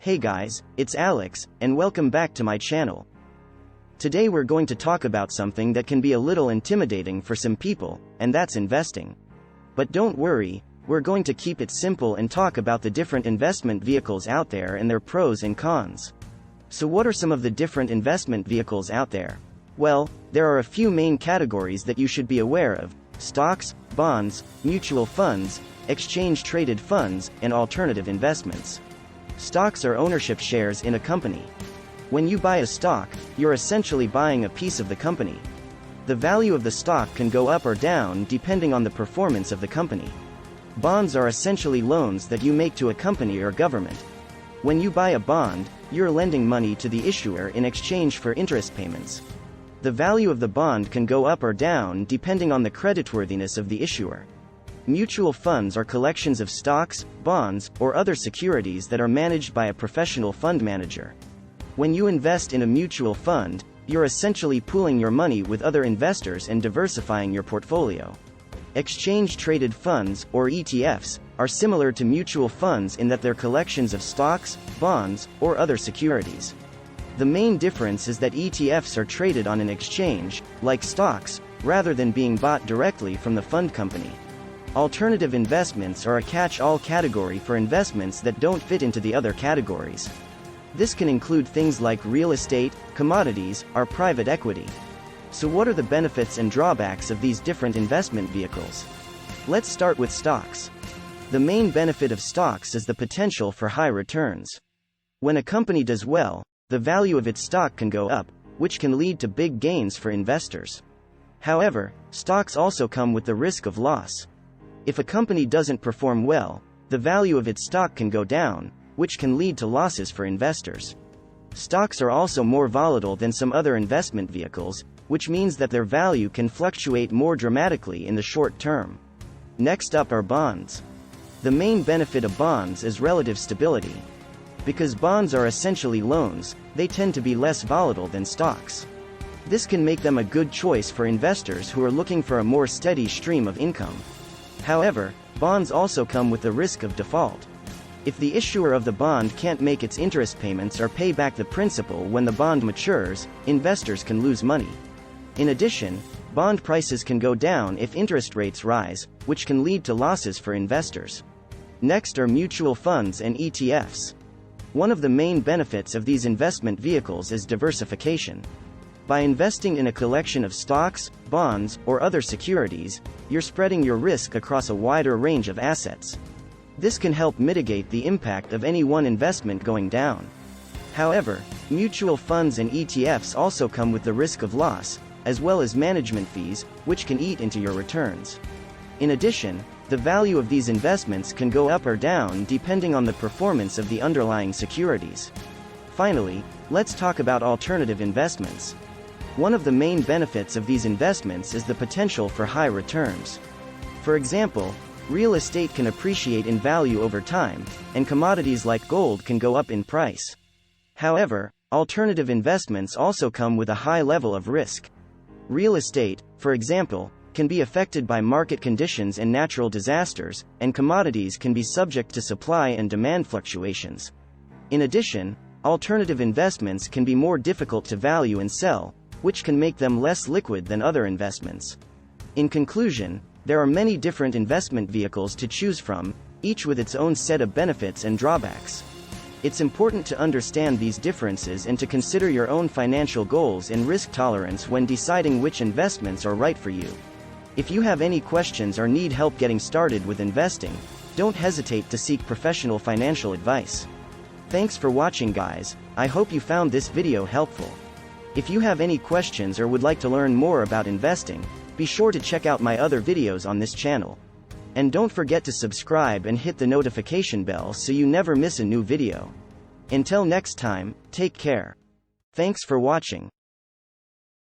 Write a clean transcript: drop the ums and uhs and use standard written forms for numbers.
Hey guys, it's Alex, and welcome back to my channel. Today we're going to talk about something that can be a little intimidating for some people, and that's investing. But don't worry, we're going to keep it simple and talk about the different investment vehicles out there and their pros and cons. So what are some of the different investment vehicles out there? Well, there are a few main categories that you should be aware of: stocks, bonds, mutual funds, exchange-traded funds, and alternative investments. Stocks are ownership shares in a company. When you buy a stock, you're essentially buying a piece of the company. The value of the stock can go up or down depending on the performance of the company. Bonds are essentially loans that you make to a company or government. When you buy a bond, you're lending money to the issuer in exchange for interest payments. The value of the bond can go up or down depending on the creditworthiness of the issuer. Mutual funds are collections of stocks, bonds, or other securities that are managed by a professional fund manager. When you invest in a mutual fund, you're essentially pooling your money with other investors and diversifying your portfolio. Exchange-traded funds, or ETFs, are similar to mutual funds in that they're collections of stocks, bonds, or other securities. The main difference is that ETFs are traded on an exchange, like stocks, rather than being bought directly from the fund company. Alternative investments are a catch-all category for investments that don't fit into the other categories. This can include things like real estate, commodities, or private equity. So what are the benefits and drawbacks of these different investment vehicles? Let's start with stocks. The main benefit of stocks is the potential for high returns. When a company does well, the value of its stock can go up, which can lead to big gains for investors. However, stocks also come with the risk of loss. If a company doesn't perform well, the value of its stock can go down, which can lead to losses for investors. Stocks are also more volatile than some other investment vehicles, which means that their value can fluctuate more dramatically in the short term. Next up are bonds. The main benefit of bonds is relative stability. Because bonds are essentially loans, they tend to be less volatile than stocks. This can make them a good choice for investors who are looking for a more steady stream of income. However, bonds also come with the risk of default. If the issuer of the bond can't make its interest payments or pay back the principal when the bond matures, investors can lose money. In addition, bond prices can go down if interest rates rise, which can lead to losses for investors. Next are mutual funds and ETFs. One of the main benefits of these investment vehicles is diversification. By investing in a collection of stocks, bonds, or other securities, you're spreading your risk across a wider range of assets. This can help mitigate the impact of any one investment going down. However, mutual funds and ETFs also come with the risk of loss, as well as management fees, which can eat into your returns. In addition, the value of these investments can go up or down depending on the performance of the underlying securities. Finally, let's talk about alternative investments. One of the main benefits of these investments is the potential for high returns. For example, real estate can appreciate in value over time, and commodities like gold can go up in price. However, alternative investments also come with a high level of risk. Real estate, for example, can be affected by market conditions and natural disasters, and commodities can be subject to supply and demand fluctuations. In addition, alternative investments can be more difficult to value and sell, which can make them less liquid than other investments. In conclusion, there are many different investment vehicles to choose from, each with its own set of benefits and drawbacks. It's important to understand these differences and to consider your own financial goals and risk tolerance when deciding which investments are right for you. If you have any questions or need help getting started with investing, don't hesitate to seek professional financial advice. Thanks for watching, guys. I hope you found this video helpful. If you have any questions or would like to learn more about investing, be sure to check out my other videos on this channel. And don't forget to subscribe and hit the notification bell so you never miss a new video. Until next time, take care. Thanks for watching.